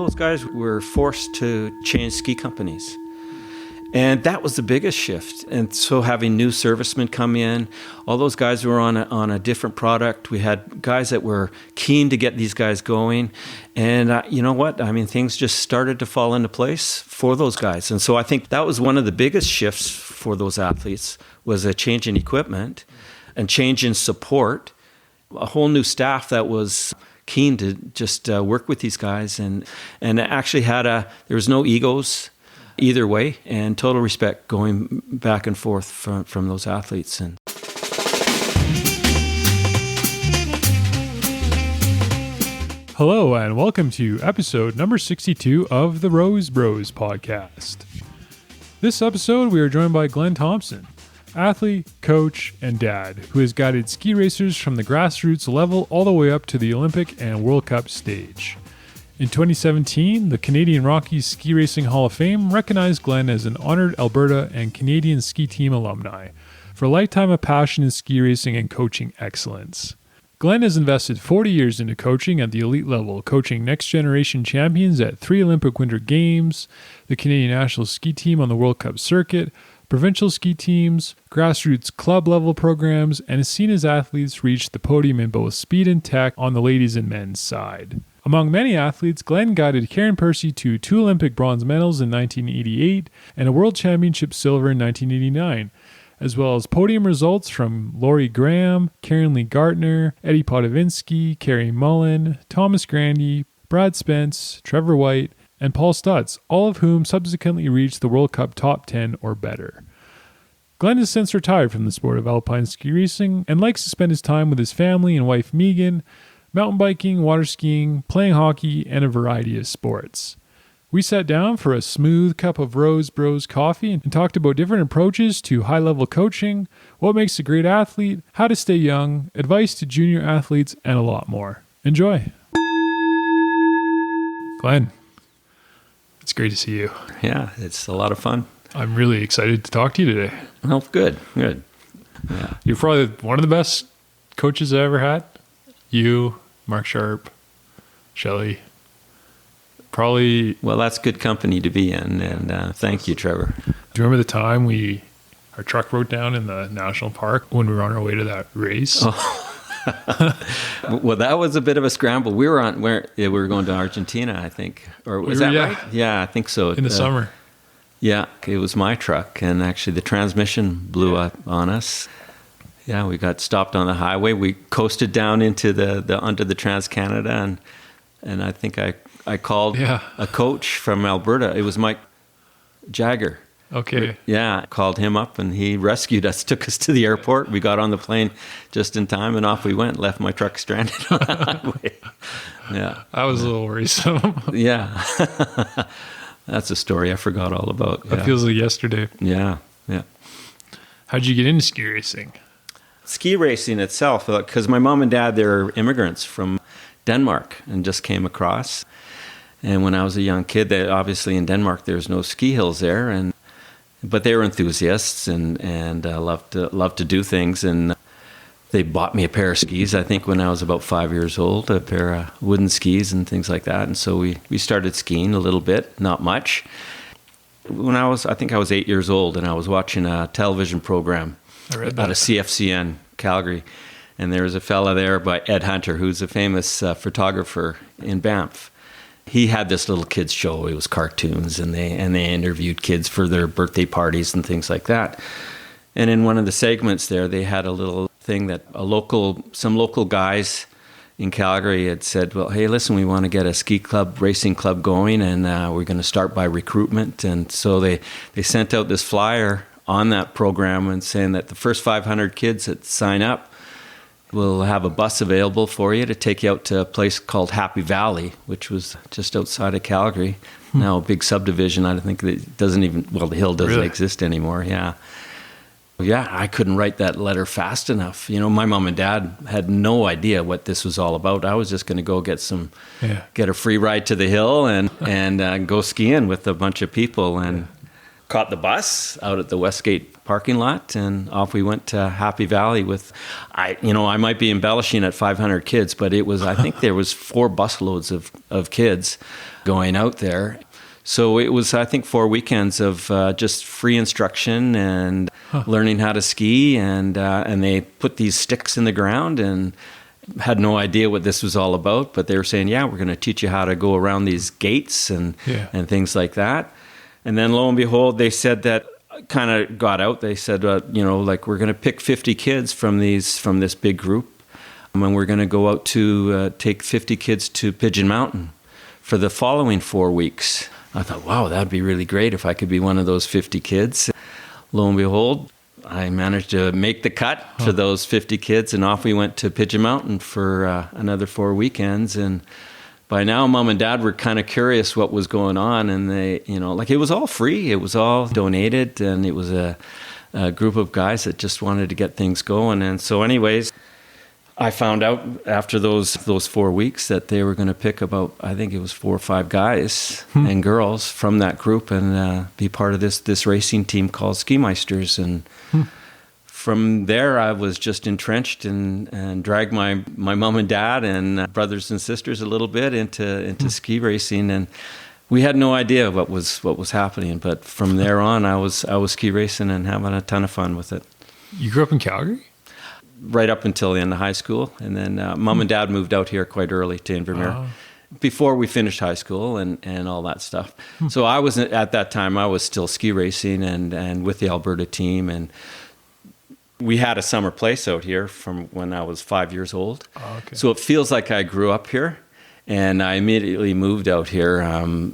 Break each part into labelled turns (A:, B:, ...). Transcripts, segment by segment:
A: those guys were forced to change ski companies. And that was the biggest shift. And so having new servicemen come in, all those guys were on a different product. We had guys that were keen to get these guys going. And you know what? I mean, things just started to fall into place for those guys. And so I think that was one of the biggest shifts for those athletes, was a change in equipment and change in support. A whole new staff that was keen to just work with these guys. And actually there was no egos either way, and total respect going back and forth from those athletes. And
B: hello and welcome to episode number 62 of the Rose Bros podcast. This episode we are joined by Glenn Thomsen, athlete, coach, and dad, who has guided ski racers from the grassroots level all the way up to the Olympic and World Cup stage. In 2017, the Canadian Rockies Ski Racing Hall of Fame recognized Glenn as an honored Alberta and Canadian Ski Team alumni for a lifetime of passion in ski racing and coaching excellence. Glenn has invested 40 years into coaching at the elite level, coaching next-generation champions at 3 Olympic Winter Games, the Canadian National Ski Team on the World Cup circuit, provincial ski teams, grassroots club-level programs, and has seen his athletes reach the podium in both speed and tech on the ladies' and men's side. Among many athletes, Glenn guided Karen Percy to 2 Olympic bronze medals in 1988 and a World Championship silver in 1989, as well as podium results from Laurie Graham, Karen Lee-Gartner, Eddie Podivinsky, Cary Mullen, Thomas Grandi, Brad Spence, Trevor White, and Paul Stutz, all of whom subsequently reached the World Cup top 10 or better. Glenn has since retired from the sport of alpine ski racing and likes to spend his time with his family and wife Megan, mountain biking, water skiing, playing hockey, and a variety of sports. We sat down for a smooth cup of Rose Bros coffee and talked about different approaches to high-level coaching, what makes a great athlete, how to stay young, advice to junior athletes, and a lot more. Enjoy. Glenn, it's great to see you.
A: yeah, it's a lot of fun.
B: I'm really excited to talk to you today.
A: Well, good. Yeah.
B: You're probably one of the best coaches I ever had. You, Mark Sharp, Shelley, probably...
A: Well, that's good company to be in, and thank you, Trevor.
B: Do you remember the time our truck broke down in the national park when we were on our way to that race?
A: Oh. Well, that was a bit of a scramble. We were going to Argentina, I think. Or was that right? Yeah, I think so.
B: In the summer.
A: Yeah, it was my truck, and actually the transmission blew up on us. Yeah, we got stopped on the highway. We coasted down into onto the Trans-Canada, and I think I called a coach from Alberta. It was Mike Jagger.
B: Okay.
A: Yeah, I called him up, and he rescued us, took us to the airport. We got on the plane just in time, and off we went, left my truck stranded on the highway. Yeah.
B: That was a little worrisome.
A: Yeah. That's a story I forgot all about.
B: That feels like yesterday.
A: Yeah.
B: How'd you get into ski racing?
A: Ski racing itself, because my mom and dad, they're immigrants from Denmark and just came across. And when I was a young kid, obviously in Denmark, there's no ski hills there, but they were enthusiasts and loved to do things. And they bought me a pair of skis, I think, when I was about 5 years old, a pair of wooden skis and things like that. And so we started skiing a little bit, not much. I think I was 8 years old, and I was watching a television program out of CFCN, Calgary. And there was a fella there by Ed Hunter, who's a famous photographer in Banff. He had this little kids show. It was cartoons, and they interviewed kids for their birthday parties and things like that. And in one of the segments there, they had a little thing that some local guys in Calgary had said, well, hey, listen, we want to get a ski club, racing club going, and we're going to start by recruitment. And so they sent out this flyer on that program and saying that the first 500 kids that sign up will have a bus available for you to take you out to a place called Happy Valley, which was just outside of Calgary. Now a big subdivision. I think it doesn't even, the hill doesn't exist anymore. Yeah. Yeah, I couldn't write that letter fast enough. You know, my mom and dad had no idea what this was all about. I was just going to go get a free ride to the hill and go skiing with a bunch of people, and caught the bus out at the Westgate parking lot, and off we went to Happy Valley with, I might be embellishing at 500 kids, but it was, I think there was 4 busloads of kids going out there. So it was, I think, 4 weekends of just free instruction and learning how to ski, and they put these sticks in the ground and had no idea what this was all about, but they were saying, yeah, we're going to teach you how to go around these gates and things like that. And then lo and behold, they said that kind of got out. They said, like, we're going to pick 50 kids from this big group, and we're going to go out to take 50 kids to Pigeon Mountain for the following 4 weeks. I thought, wow, that'd be really great if I could be one of those 50 kids. Lo and behold, I managed to make the cut for those 50 kids, and off we went to Pigeon Mountain for another 4 weekends. And by now, Mom and Dad were kind of curious what was going on, and they, it was all free. It was all donated, and it was a group of guys that just wanted to get things going. And so anyways, I found out after those 4 weeks that they were going to pick about, I think it was 4 or 5 guys and girls from that group and be part of this racing team called Ski Meisters. And from there, I was just entrenched and dragged my mom and dad and brothers and sisters a little bit into ski racing. And we had no idea what was happening. But from there on, I was ski racing and having a ton of fun with it.
B: You grew up in Calgary?
A: Right up until the end of high school. And then Mom and Dad moved out here quite early to Invermere before we finished high school and all that stuff. So I was, at that time, I was still ski racing and with the Alberta team. And we had a summer place out here from when I was 5 years old. So it feels like I grew up here. And I immediately moved out here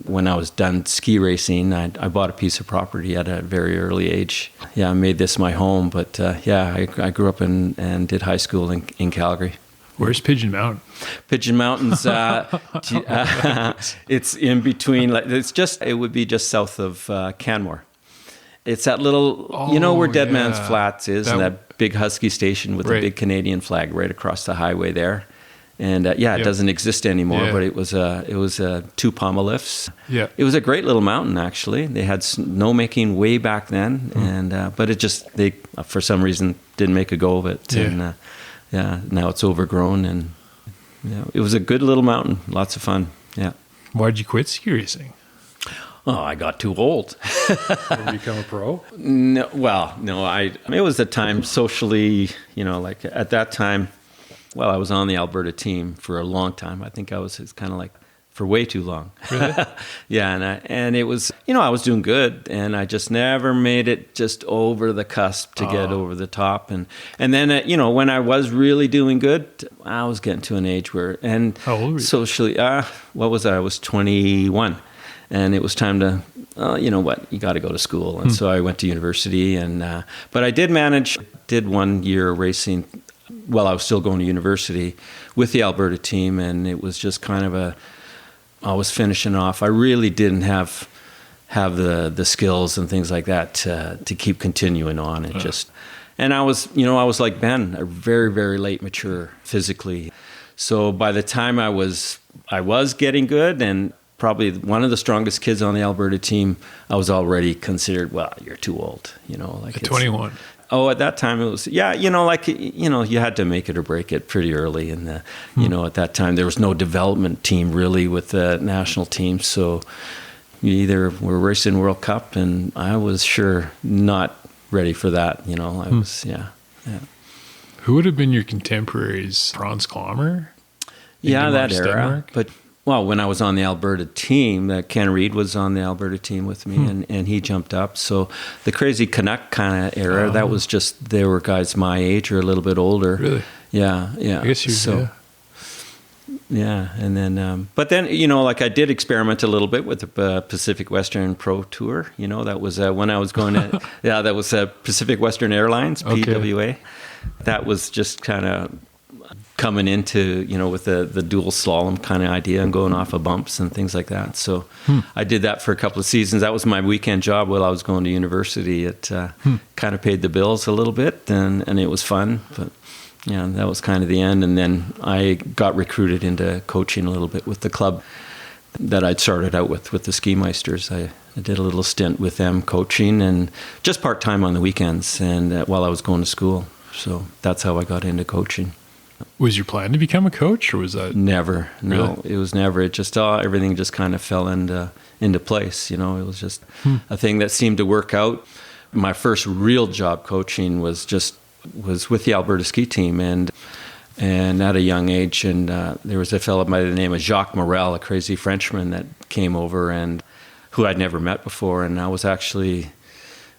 A: when I was done ski racing. I bought a piece of property at a very early age. Yeah, I made this my home. But I grew up and did high school in Calgary.
B: Where's Pigeon Mountain?
A: Pigeon Mountain's, it's in between. It would be just south of Canmore. It's that little, where Dead Man's Flats is, and that big Husky station with the big Canadian flag right across the highway there. And it doesn't exist anymore, but it was 2 pommel lifts. Yeah, it was a great little mountain actually. They had snowmaking way back then, and but they for some reason didn't make a go of it. And now it's overgrown, and it was a good little mountain, lots of fun. Yeah.
B: Why'd you quit ski racing?
A: Oh, I got too old.
B: Did you become a pro?
A: No, it was a time socially, like at that time. Well, I was on the Alberta team for a long time. I think it's kind of like for way too long.
B: Really?
A: Yeah, and it was, I was doing good, and I just never made it just over the cusp to get over the top. And then, when I was really doing good, I was getting to an age where, and
B: how old were you?
A: Socially, what was I? I was 21, and it was time to, you got to go to school. And so I went to university, but I did 1 year racing while I was still going to university with the Alberta team, and it was just kind of I was finishing off. I really didn't have the skills and things like that to keep continuing on. And I was like Ben, a very, very late mature physically. So by the time I was getting good and probably one of the strongest kids on the Alberta team, I was already considered, well, you're too old,
B: At 21.
A: Oh, at that time it was, you had to make it or break it pretty early. And, at that time there was no development team really with the national team. So you either were racing World Cup, and I was sure not ready for that. I was,
B: Who would have been your contemporaries? Franz Klammer?
A: That era.
B: Denmark?
A: But well, when I was on the Alberta team, Ken Reid was on the Alberta team with me, and he jumped up. So the Crazy Canuck kind of era, that was just, they were guys my age or a little bit older.
B: Really?
A: Yeah.
B: I guess you
A: Yeah, and then, but then, I did experiment a little bit with the Pacific Western Pro Tour. That was when I was going to, that was Pacific Western Airlines, PWA. That was just kind of coming into, with the dual slalom kind of idea and going off of bumps and things like that. So I did that for a couple of seasons. That was my weekend job while I was going to university. It kind of paid the bills a little bit, and it was fun. But that was kind of the end. And then I got recruited into coaching a little bit with the club that I'd started out with the Ski Meisters. I did a little stint with them coaching, and just part-time on the weekends and while I was going to school. So that's how I got into coaching.
B: Was your plan to become a coach, or was that
A: never? No,
B: Really?
A: it was never. It just everything just kind of fell into place. It was just a thing that seemed to work out. My first real job coaching was with the Alberta ski team, and at a young age, and there was a fellow by the name of Jacques Morel, a crazy Frenchman that came over and who I'd never met before, and I was actually.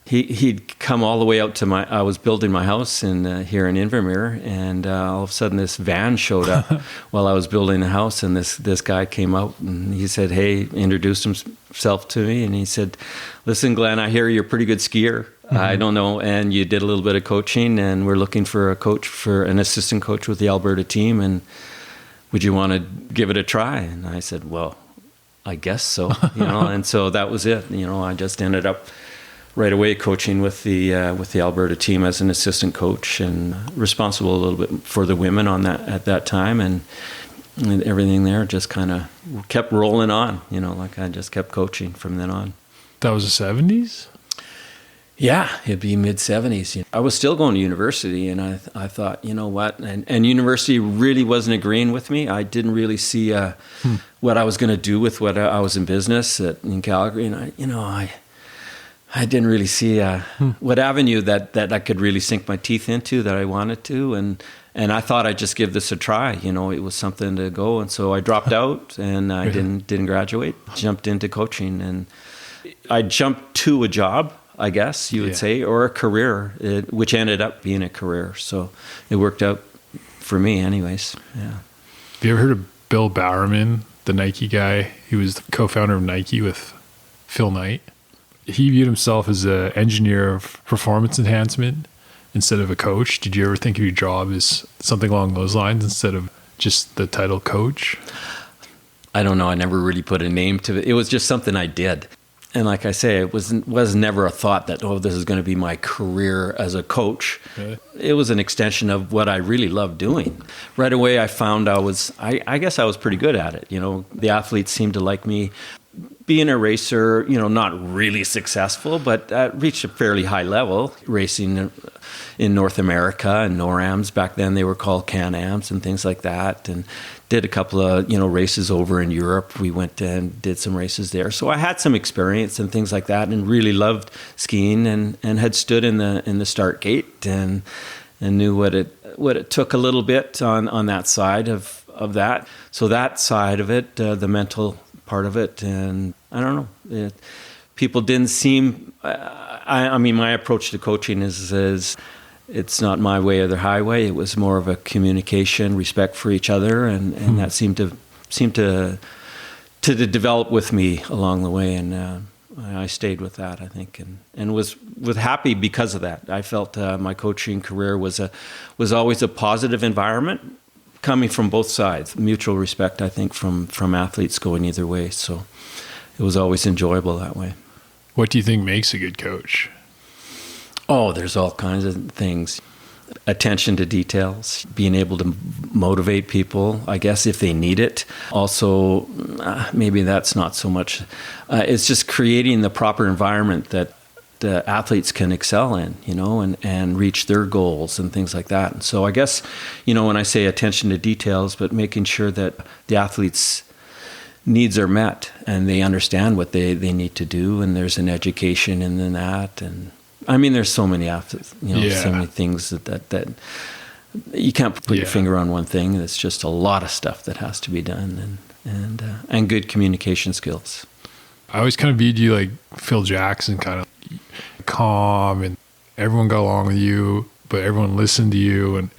A: He'd come all the way out to I was building my house here in Invermere, and all of a sudden this van showed up while I was building the house, and this guy came out, and he said, hey, introduced himself to me, and he said, listen, Glenn, I hear you're a pretty good skier. I don't know, and you did a little bit of coaching, and we're looking for an assistant coach with the Alberta team, and would you want to give it a try? And I said, well, I guess so, and so that was it. I just ended up right away coaching with the Alberta team as an assistant coach, and responsible a little bit for the women at that time, and everything there just kind of kept rolling on. Like I just kept coaching from then on.
B: That was the 70s?
A: Yeah, it'd be mid-70s. I was still going to university, and I thought, you know what, and university really wasn't agreeing with me. I didn't really see what I was going to do with what I was in business in Calgary, and I didn't really see what avenue that I could really sink my teeth into that I wanted to, and I thought I'd just give this a try. It was something to go, and so I dropped out, and I didn't graduate. Jumped into coaching, and I jumped to a job, I guess you would say, or a career, which ended up being a career. So it worked out for me, anyways. Yeah.
B: Have you ever heard of Bill Bowerman, the Nike guy? He was the co-founder of Nike with Phil Knight. He viewed himself as an engineer of performance enhancement instead of a coach. Did you ever think of your job as something along those lines instead of just the title coach?
A: I don't know. I never really put a name to it. It was just something I did. And like I say, it was never a thought that, this is going to be my career as a coach. Really? It was an extension of what I really loved doing. Right away, I found I guess I was pretty good at it. The athletes seemed to like me. Being a racer, not really successful, but reached a fairly high level, racing in North America and NORAMs. Back then they were called Can-Ams and things like that, and did a couple of, races over in Europe. We went and did some races there. So I had some experience and things like that, and really loved skiing, and had stood in the start gate and knew what it took a little bit on that side of that. So that side of it, the mental part of it, and I don't know, people didn't seem, my approach to coaching is it's not my way or the highway. It was more of a communication, respect for each other, and that seemed to develop with me along the way, and I stayed with that, I think, and was happy because of that. I felt my coaching career was always a positive environment, coming from both sides, mutual respect, I think, from athletes going either way. So it was always enjoyable that way.
B: What do you think makes a good coach?
A: Oh, there's all kinds of things. Attention to details, being able to motivate people, I guess, if they need it. Also, maybe that's not so much. It's just creating the proper environment that the athletes can excel in, and reach their goals and things like that. And so I guess, when I say attention to details, but making sure that the athletes' needs are met and they understand what they need to do, and there's an education in that. And there's so many athletes, so many things that you can't put your finger on one thing. It's just a lot of stuff that has to be done, and good communication skills.
B: I always kind of viewed you like Phil Jackson, kind of calm, and everyone got along with you, but everyone listened to you, and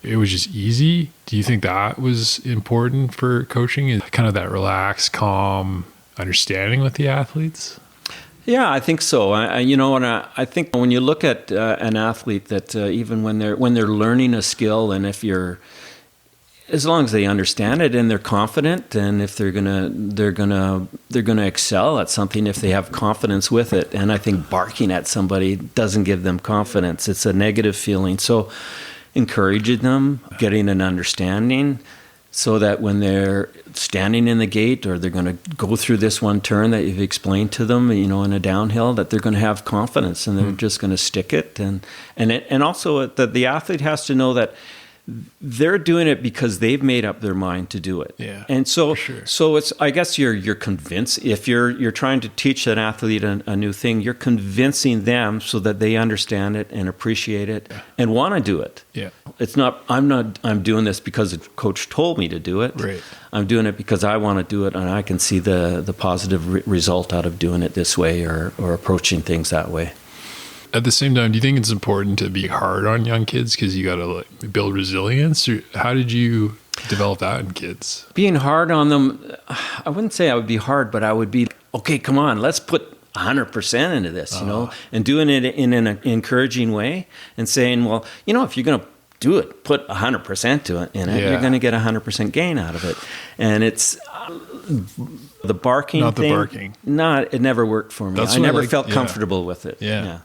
B: it was just easy. Do you think that was important for coaching? Is kind of that relaxed, calm understanding with the athletes?
A: Yeah, I think so. I think when you look at an athlete, that even when they're learning a skill, and as long as they understand it and they're confident, and if they're gonna excel at something if they have confidence with it. And I think barking at somebody doesn't give them confidence. It's a negative feeling. So encouraging them, getting an understanding, so that when they're standing in the gate or they're going to go through this one turn that you've explained to them, in a downhill, that they're going to have confidence and they're just going to stick it. And also that the athlete has to know that they're doing it because they've made up their mind to do it.
B: Yeah,
A: and so,
B: sure.
A: so it's, I guess you're convinced, if you're trying to teach an athlete a new thing, you're convincing them so that they understand it and appreciate it and want to do it.
B: Yeah.
A: It's not, I'm doing this because the coach told me to do it.
B: Right.
A: I'm doing it because I want to do it and I can see the positive result out of doing it this way or approaching things that way.
B: At the same time, do you think it's important to be hard on young kids because you got to build resilience? Or how did you develop that in kids?
A: Being hard on them, I wouldn't say I would be hard, but I would be, okay, come on, let's put 100% into this, and doing it in an encouraging way and saying, well, if you're going to do it, put 100% in it, you're going to get 100% gain out of it. And it's the barking
B: Not
A: thing.
B: The barking.
A: It never worked for me. I never felt comfortable with it.
B: Yeah.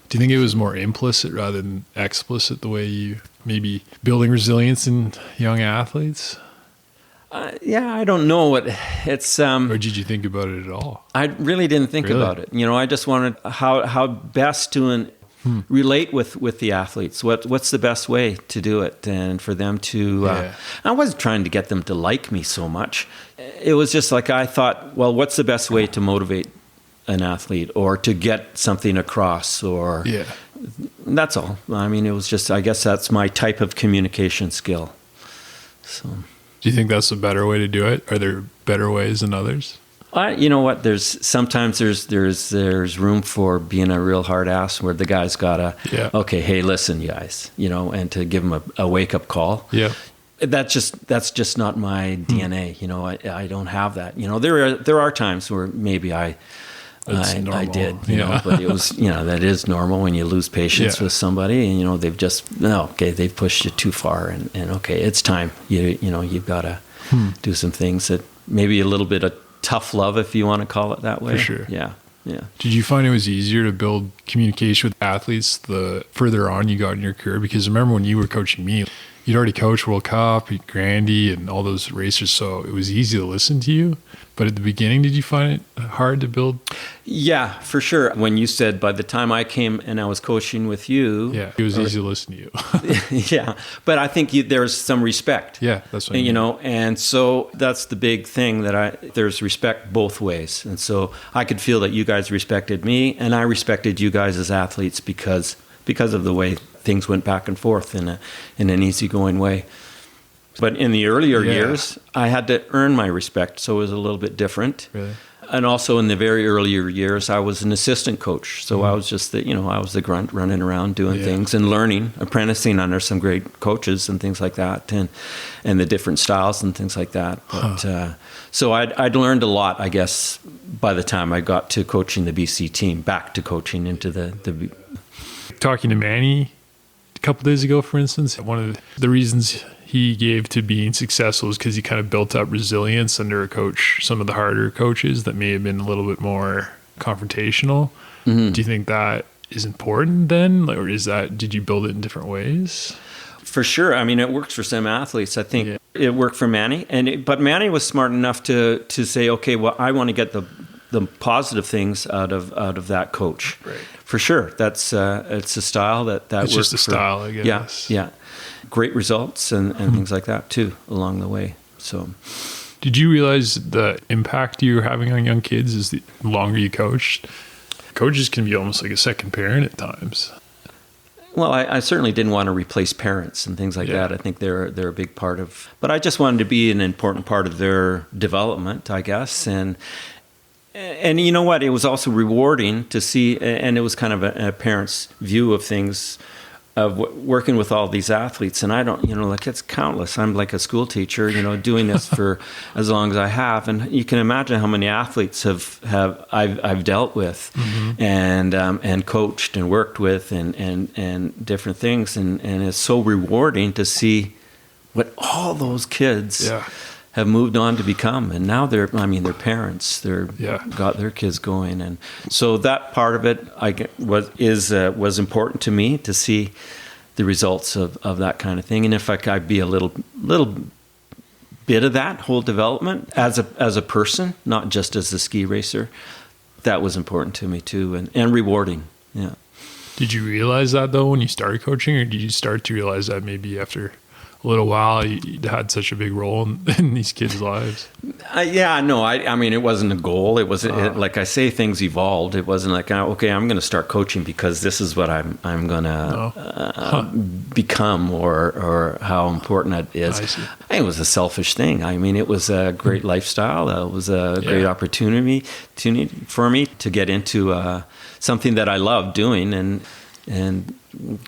B: Do you think it was more implicit rather than explicit, the way you maybe building resilience in young athletes?
A: I don't know what it's.
B: Or did you think about it at all?
A: I really didn't think about it. I just wanted how best to relate with the athletes. What's the best way to do it, and for them to. I wasn't trying to get them to like me so much. It was just like I thought, well, what's the best way to motivate an athlete or to get something across, or that's all. I mean, it was just, I guess that's my type of communication skill. So,
B: do you think that's a better way to do it? Are there better ways than others?
A: You know what? Sometimes there's room for being a real hard ass where the guy's gotta, okay, hey, listen, you guys, and to give them a wake up call. Yeah. That's just not my DNA. I don't have that. There are times where maybe I did, but it was, that is normal when you lose patience with somebody and, they've just, they've pushed you too far and okay, it's time. You've got to do some things that maybe a little bit of tough love, if you want to call it that way.
B: For sure.
A: Yeah. Yeah.
B: Did you find it was easier to build communication with athletes the further on you got in your career? Because remember when you were coaching me, you'd already coached World Cup, Grandi, and all those racers, so it was easy to listen to you. But at the beginning, did you find it hard to build? Yeah,
A: for sure. When you said by the time I came and I was coaching with you...
B: Yeah, it was easy to listen to you.
A: Yeah, but I think there's some respect.
B: Yeah, that's what I mean.
A: And so that's the big thing, there's respect both ways. And so I could feel that you guys respected me, and I respected you guys as athletes because of the way things went back and forth in an easygoing way. But in the earlier years, I had to earn my respect, so it was a little bit different.
B: Really?
A: And also in the very earlier years, I was an assistant coach, so I was just I was the grunt running around doing things and learning, apprenticing under some great coaches and things like that, and the different styles and things like that. But so I'd learned a lot, I guess, by the time I got to coaching the BC team, back to coaching into the.
B: Talking to Manny a couple days ago, for instance, one of the reasons he gave to being successful is because he kind of built up resilience under a coach, some of the harder coaches that may have been a little bit more confrontational. Mm-hmm. Do you think that is important then? Or did you build it in different ways?
A: For sure. I mean, it works for some athletes. I think it worked for Manny, but Manny was smart enough to say, okay, well, I want to get the positive things out of that coach.
B: Right.
A: For sure. That's it's a style that
B: it's
A: works.
B: Just a style, I guess.
A: Yeah. Great results and things like that too along the way. So,
B: did you realize the impact you were having on young kids as the longer you coached? Coaches can be almost like a second parent at times.
A: Well, I certainly didn't want to replace parents and things like that. I think they're a big part of, but I just wanted to be an important part of their development, I guess. And you know what? It was also rewarding to see, and it was kind of a parent's view of things, of working with all these athletes. And I don't, it's countless. I'm like a school teacher, doing this for as long as I have. And you can imagine how many athletes I've dealt with and coached and worked with and different things. And it's so rewarding to see what all those kids have moved on to become, and now they're parents. Got their kids going, and so that part of it was important to me to see the results of that kind of thing. And if I could be a little bit of that whole development as a person, not just as a ski racer. That was important to me too, and rewarding. Yeah.
B: Did you realize that though when you started coaching, or did you start to realize that maybe after a little while you had such a big role in these kids' lives?
A: I mean, it wasn't a goal. It wasn't like I say, things evolved. It wasn't like, okay, I'm going to start coaching because this is what I'm going to become, or how important it is.
B: I see.
A: It was a selfish thing. I mean, it was a great lifestyle. It was a great opportunity for me to get into something that I loved doing, and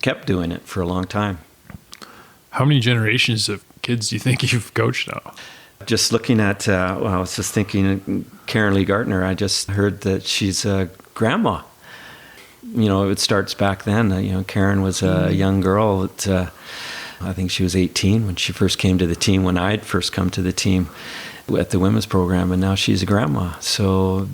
A: kept doing it for a long time.
B: How many generations of kids do you think you've coached now?
A: Just looking at, I was just thinking, Karen Lee-Gartner, I just heard that she's a grandma. It starts back then. Karen was a young girl. I think she was 18 when she first came to the team, when I'd first come to the team at the women's program, and now she's a grandma. So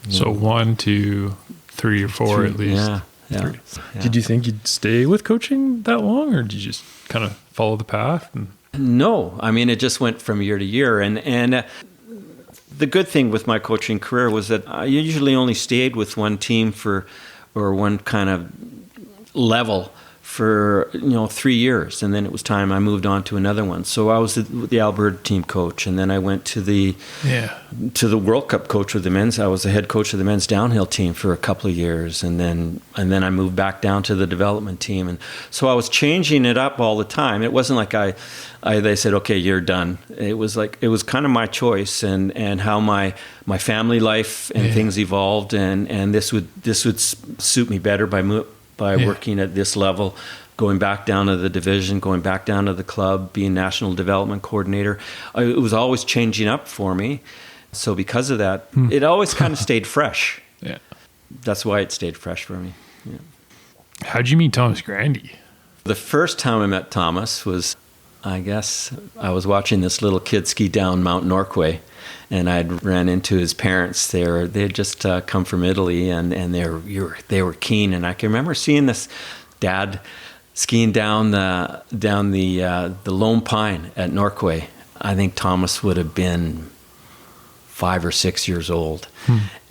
B: 1, 2, 3 or 4 at least.
A: Yeah.
B: Yeah. Did you think you'd stay with coaching that long, or did you just kind of follow the path?
A: No, I mean, it just went from year to year. And the good thing with my coaching career was that I usually only stayed with one team or one kind of level for 3 years, and then it was time I moved on to another one. So I was the Alberta team coach, and then I went to the World Cup coach with the men's. I was the head coach of the men's downhill team for a couple of years, and then I moved back down to the development team, and so I was changing it up all the time. It wasn't like they said, okay, you're done. It was like, it was kind of my choice, and how my family life and things evolved, and this would suit me better by working at this level, going back down to the division, going back down to the club, being national development coordinator. It was always changing up for me. So because of that, it always kind of stayed fresh.
B: Yeah.
A: That's why it stayed fresh for me. Yeah.
B: How'd you meet Thomas Grandi?
A: The first time I met Thomas was, I guess, I was watching this little kid ski down Mount Norquay, and I'd ran into his parents there. They had just come from Italy, and they were keen. And I can remember seeing this dad skiing down the Lone Pine at Norquay. I think Thomas would have been 5 or 6 years old.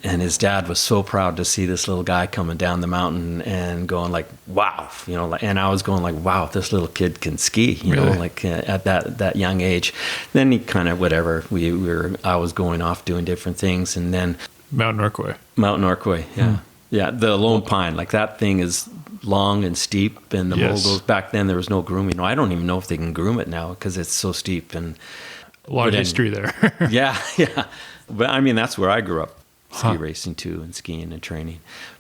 A: And his dad was so proud to see this little guy coming down the mountain and going like, wow, and I was going like, wow, this little kid can ski, like at that young age. Then he kind of, I was going off doing different things. And then
B: Mount Norquay,
A: yeah. Yeah, the Lone Pine, like that thing is long and steep, and the mole goes, back then there was no grooming. I don't even know if they can groom it now because it's so steep. And
B: a lot of history there.
A: Yeah. But I mean, that's where I grew up. Ski racing too, and skiing and training.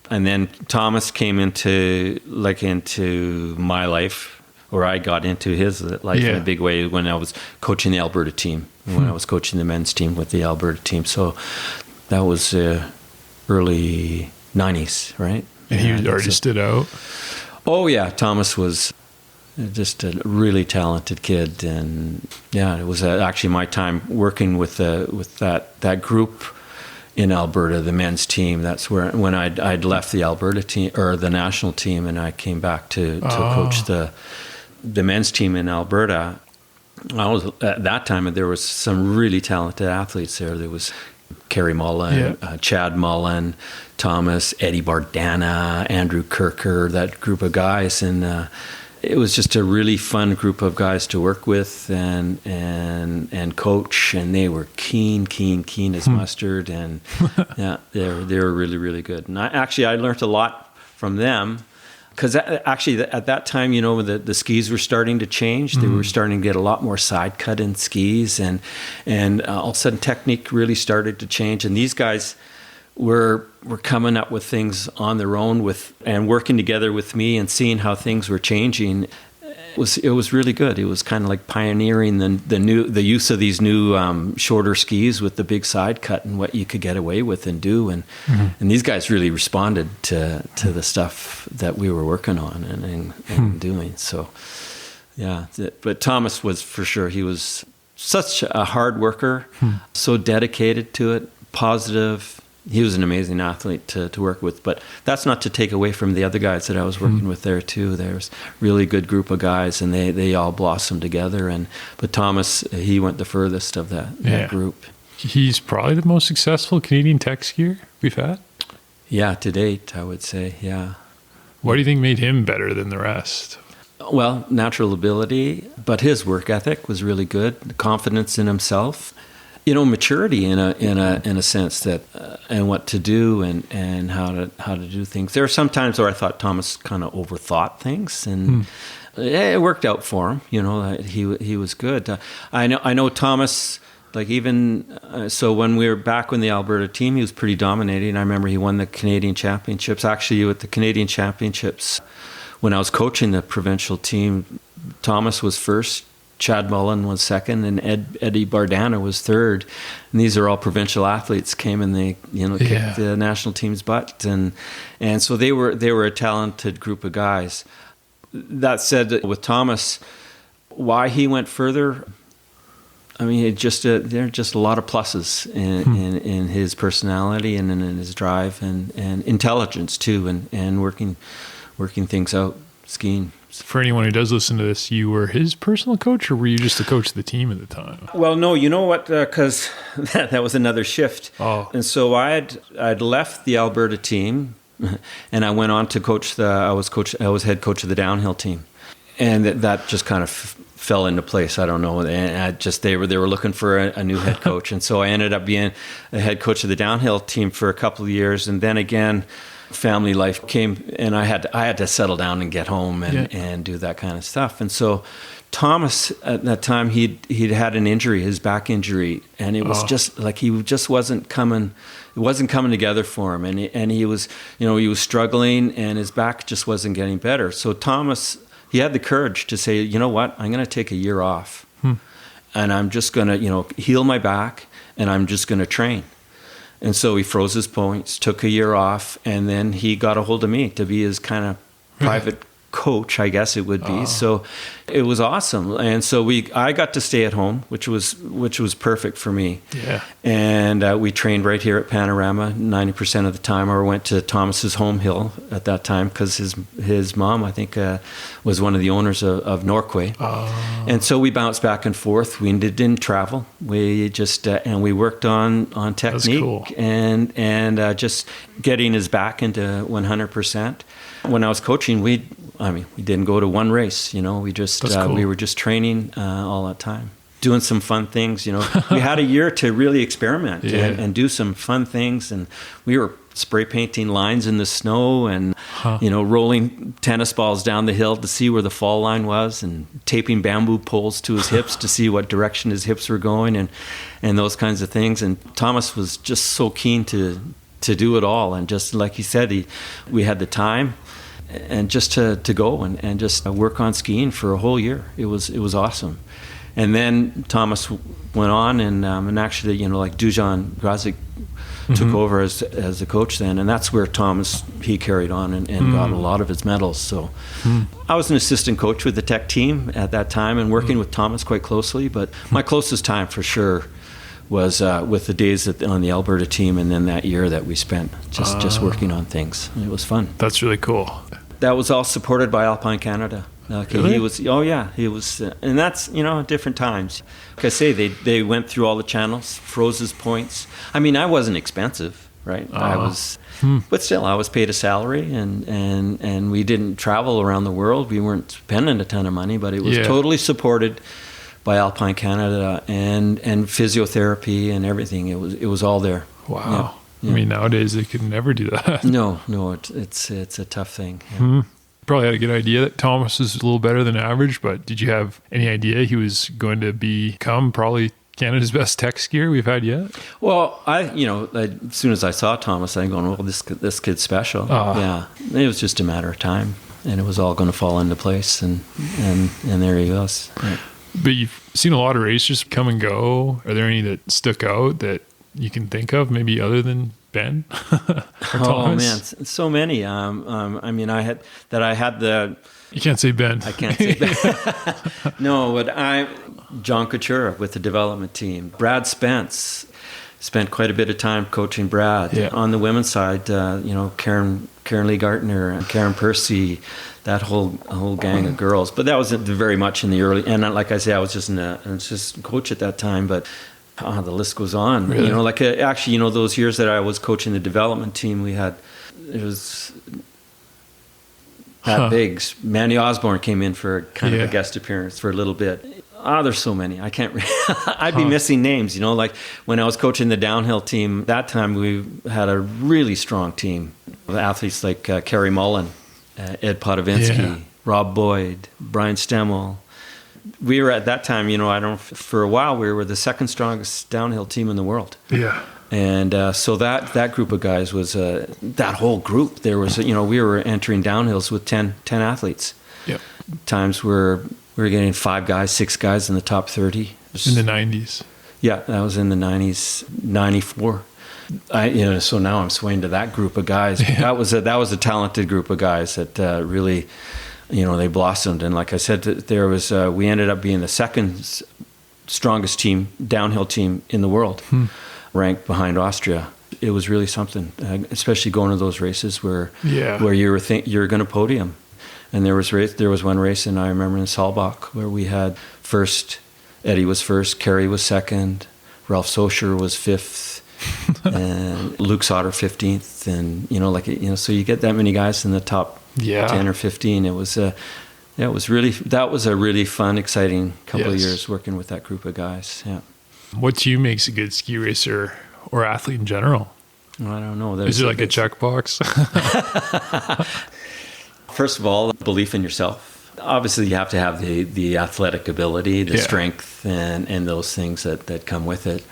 A: And then Thomas came into my life, or I got into his life in a big way when I was coaching the Alberta team, when I was coaching the men's team with the Alberta team. So that was early 90s, right?
B: And he already stood out?
A: Oh yeah, Thomas was just a really talented kid. And yeah, it was actually my time working with that group in Alberta, the men's team. That's when I'd left the Alberta team, or the national team, and I came back to coach the men's team in Alberta. I was at that time, there was some really talented athletes there. There was Cary Mullen, Chad Mullen, Thomas, Eddie Bardana, Andrew Kirker, that group of guys, and it was just a really fun group of guys to work with and coach, and they were keen as mustard, and yeah, they were really, really good. And I learned a lot from them, because actually at that time, the skis were starting to change. They were starting to get a lot more side cut in skis, and all of a sudden technique really started to change, and these guys were coming up with things on their own and working together with me and seeing how things were changing. It was really good. It was kind of like pioneering the use of these new shorter skis with the big side cut and what you could get away with and do. And these guys really responded to the stuff that we were working on and doing. So yeah, but Thomas was, for sure, he was such a hard worker, so dedicated to it, positive, he was an amazing athlete to work with. But that's not to take away from the other guys that I was working with there too. There's a really good group of guys, and they all blossomed together. But Thomas, he went the furthest of that group.
B: He's probably the most successful Canadian tech skier we've had.
A: Yeah, to date, I would say, yeah.
B: What do you think made him better than the rest?
A: Well, natural ability, but his work ethic was really good. Confidence in himself. Maturity in a sense that and what to do and how to do things. There are some times where I thought Thomas kind of overthought things, and it worked out for him. He was good. I know Thomas. Like even so, when we were back in the Alberta team, he was pretty dominating. I remember he won the Canadian Championships. Actually, with the Canadian Championships, when I was coaching the provincial team, Thomas was first. Chad Mullen was second, and Eddie Bardana was third. And these are all provincial athletes came and they kicked the national team's butt, and so they were a talented group of guys. That said, with Thomas, why he went further, I mean, there are just a lot of pluses in his personality and in his drive and intelligence too, and working things out, skiing.
B: For anyone who does listen to this, you were his personal coach, or were you just the coach of the team at the time?
A: Well, no, you know what? Because that was another shift.
B: Oh,
A: and so I'd left the Alberta team, and I went on to coach I was head coach of the downhill team, and that just kind of fell into place. I don't know, and they were looking for a new head coach, and so I ended up being a head coach of the downhill team for a couple of years, and then again. Family life came, and I had to settle down and get home and do that kind of stuff. And so Thomas at that time he'd had an injury, his back injury, and it was just like he just wasn't coming. It wasn't coming together for him, and he was he was struggling, and his back just wasn't getting better. So Thomas, he had the courage to say, you know what, I'm going to take a year off, and I'm just going to heal my back, and I'm just going to train. And so he froze his points, took a year off, and then he got a hold of me to be his kind of private coach, I guess it would be. So it was awesome. And so I got to stay at home, which was perfect for me.
B: Yeah.
A: And we trained right here at Panorama 90% of the time, or went to Thomas's home hill at that time because his mom, I think, was one of the owners of Norquay.
B: Oh.
A: And so we bounced back and forth. We didn't travel. We just and we worked on technique.
B: Cool.
A: and just getting his back into 100%. When I was coaching, we didn't go to one race. We just
B: cool.
A: we were just training all the time, doing some fun things. We had a year to really experiment and do some fun things, and we were spray painting lines in the snow and rolling tennis balls down the hill to see where the fall line was, and taping bamboo poles to his hips to see what direction his hips were going, and those kinds of things. And Thomas was just so keen to do it all, and just like he said, we had the time. And just to go and just work on skiing for a whole year. It was awesome. And then Thomas went on and actually, like Dujan Grazik took over as the coach then. And that's where Thomas, he carried on and got a lot of his medals. So I was an assistant coach with the tech team at that time and working with Thomas quite closely. But my closest time for sure was with the days on the Alberta team, and then that year that we spent just working on things. It was fun.
B: That's really cool.
A: That was all supported by Alpine Canada.
B: Really?
A: He was, he was, and that's, different times. Like I say, they went through all the channels, froze his points. I mean, I wasn't expensive, right? I was, but still, I was paid a salary, and we didn't travel around the world. We weren't spending a ton of money, but it was totally supported by Alpine Canada and physiotherapy and everything. It was all there.
B: Wow. Yeah. I mean, nowadays they could never do that.
A: No, it's a tough thing.
B: Yeah. Probably had a good idea that Thomas is a little better than average, but did you have any idea he was going to become probably Canada's best tech skier we've had yet?
A: Well, as soon as I saw Thomas, I'm going, well, this kid's special. Yeah, it was just a matter of time, and it was all going to fall into place, and there he goes. Yeah.
B: But you've seen a lot of racers come and go. Are there any that stuck out that you can think of, maybe other than Ben?
A: Oh man, so many. I mean, I had the.
B: You can't say Ben.
A: I can't say Ben. No, John Couture with the development team, Brad Spence, spent quite a bit of time coaching Brad.
B: Yeah.
A: On the women's side, Karen Lee-Gartner and Karen Percy, that whole gang of girls. But that was very much in the early, and like I say, I was just coach at that time, but the list goes on.
B: Really?
A: Actually, those years that I was coaching the development team, it was Pat Biggs. Manny Osborne came in for kind of a guest appearance for a little bit. There's so many. I can't. I'd be missing names. Like when I was coaching the downhill team, that time we had a really strong team of athletes like Cary Mullen, Ed Podivinsky, Rob Boyd, Brian Stemmel. We were at that time, for a while, we were the second strongest downhill team in the world.
B: Yeah.
A: And so that group of guys was, that whole group, there was, we were entering downhills with 10 athletes.
B: Yep.
A: Times we were getting 5 guys, 6 guys in the top 30.
B: In the 90s.
A: Yeah, that was in the 90s, 94. So now I'm swaying to that group of guys. Yeah. That was a talented group of guys that really, they blossomed. And like I said, we ended up being the second strongest team, downhill team in the world, ranked behind Austria. It was really something, especially going to those races where you're going to podium. And there was one race, and I remember in Saalbach where we had first, Eddie was first, Cary was second, Ralph Socher was fifth, and Luke Sauter 15th, and so you get that many guys in the top 10 or 15. It was a really fun, exciting couple of years working with that group of guys. Yeah.
B: What to you makes a good ski racer or athlete in general?
A: I don't know.
B: Is it like a checkbox?
A: First of all, belief in yourself. Obviously, you have to have the athletic ability, the strength, and those things that come with it.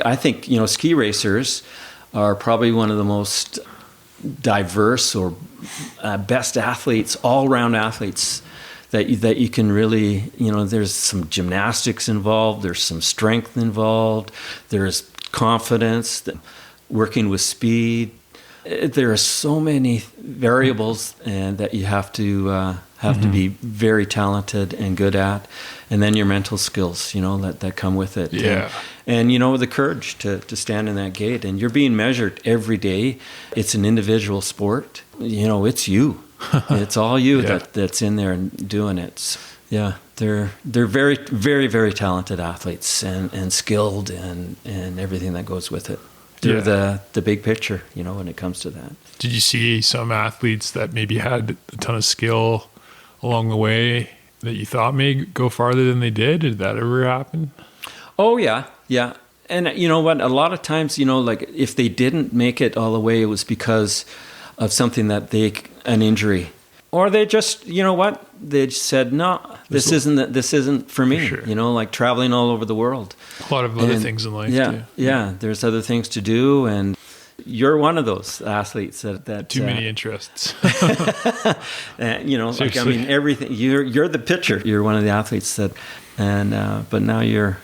A: I think, ski racers are probably one of the most diverse or best athletes, all-round athletes that you can really, there's some gymnastics involved, there's some strength involved, there's confidence, working with speed. There are so many variables and that you have to be very talented and good at, and then your mental skills, that come with it.
B: Yeah.
A: And the courage to stand in that gate, and you're being measured every day. It's an individual sport. It's you. It's all you that's in there and doing it. Yeah, they're very, very, very talented athletes and skilled and everything that goes with it. They're the big picture, when it comes to that.
B: Did you see some athletes that maybe had a ton of skill along the way that you thought may go farther than they did? Did that ever happen?
A: Oh, yeah. And you know what? A lot of times, like if they didn't make it all the way, it was because of something an injury. Or they just, they just said, no, this isn't for me. For sure. Like traveling all over the world.
B: A lot of other things in life too.
A: Yeah, there's other things to do, and you're one of those athletes that
B: too many interests.
A: And, everything. You're the pitcher. You're one of the athletes that, but now you're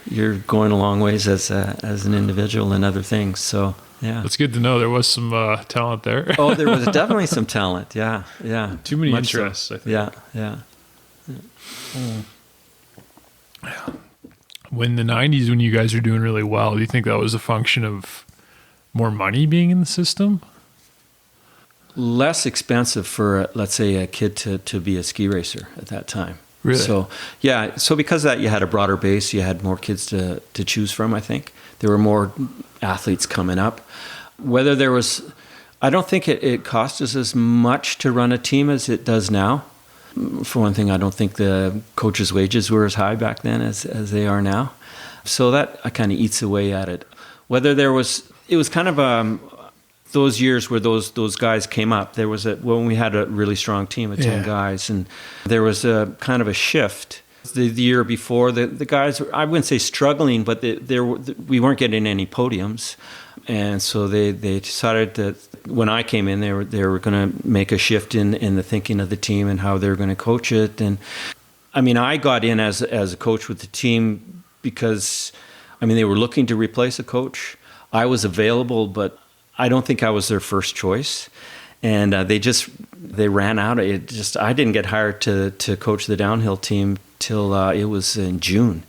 A: going a long ways as an individual and other things. So. Yeah,
B: it's good to know there was some talent there.
A: Oh, there was definitely some talent. Yeah.
B: Too many interests, I think.
A: Yeah.
B: When the 90s, when you guys were doing really well, do you think that was a function of more money being in the system?
A: Less expensive for, let's say, a kid to be a ski racer at that time.
B: Really?
A: So because of that, you had a broader base. You had more kids to choose from, I think. There were more athletes coming up. I don't think it cost us as much to run a team as it does now. For one thing, I don't think the coaches' wages were as high back then as they are now. So that kind of eats away at it. It was kind of those years where those guys came up. There was when we had a really strong team of 10 guys, and there was a kind of a shift. The year before, the guys, I wouldn't say struggling, but we weren't getting any podiums. And so they decided that when I came in, they were going to make a shift in the thinking of the team and how they were going to coach it. And I mean, I got in as a coach with the team because, they were looking to replace a coach. I was available, but I don't think I was their first choice. And they ran out of it. I didn't get hired to coach the downhill team till it was in June.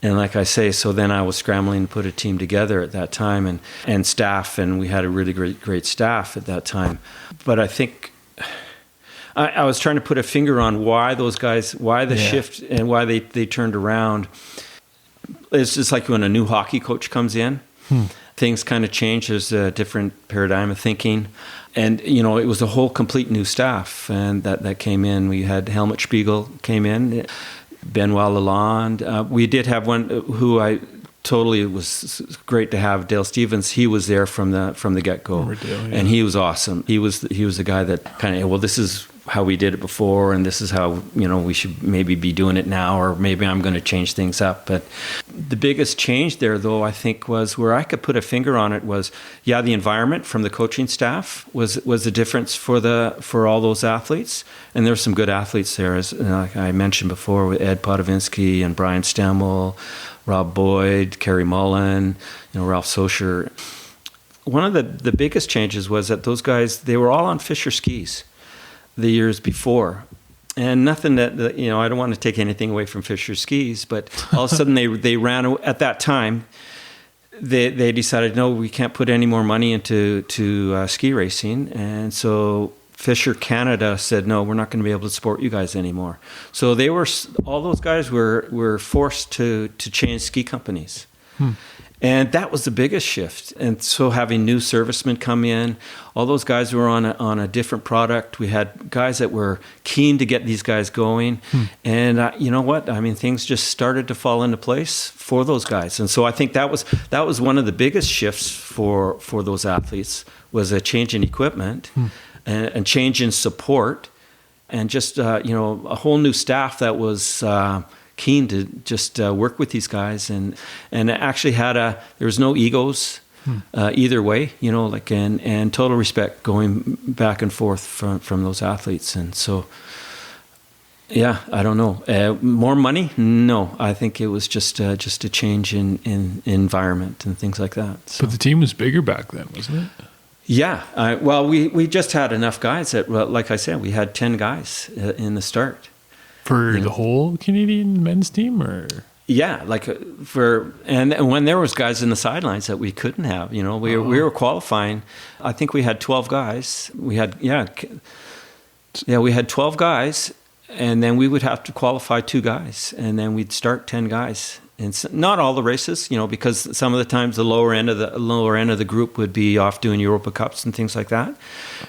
A: And like I say, so then I was scrambling to put a team together at that time and staff, and we had a really great staff at that time. But I think I was trying to put a finger on why those guys, why the shift and why they turned around. It's just like when a new hockey coach comes in, things kind of change. There's a different paradigm of thinking. And, it was a whole complete new staff and that came in. We had Helmut Spiegel came in, Benoit Lalonde. We did have one who it was great to have, Dale Stevens. He was there from the get-go. And he was awesome. He was the guy that kind of, well, this is how we did it before, and this is how, we should maybe be doing it now, or maybe I'm going to change things up. But the biggest change there, though, I think was where I could put a finger on it was, the environment from the coaching staff was the difference for all those athletes. And there's some good athletes there, as like I mentioned before, with Ed Podivinsky and Brian Stemmel, Rob Boyd, Cary Mullen, Ralph Socher. One of the biggest changes was that those guys, they were all on Fisher skis the years before. And nothing that, I don't want to take anything away from Fisher skis, but all of a sudden they ran, at that time, they decided, no, we can't put any more money into ski racing. And so Fisher Canada said, no, we're not going to be able to support you guys anymore. So all those guys were forced to change ski companies. And that was the biggest shift. And so having new servicemen come in, all those guys were on a different product. We had guys that were keen to get these guys going. And you know what? I mean, things just started to fall into place for those guys. And so I think that was one of the biggest shifts for those athletes, was a change in equipment and change in support, and just a whole new staff that was keen to just work with these guys, and actually there was no egos either way, and total respect going back and forth from those athletes. And so, I don't know. More money? No, I think it was just a change in environment and things like that. So.
B: But the team was bigger back then, wasn't it?
A: Yeah. Well, we just had enough guys that, like I said, we had 10 guys in the start.
B: For the whole Canadian men's team, or? Yeah,
A: and when there was guys in the sidelines that we couldn't have, we were qualifying. I think we had 12 guys. We had 12 guys, and then we would have to qualify 2 guys, and then we'd start 10 guys. And not all the races, because some of the times the lower end of the group would be off doing Europa Cups and things like that.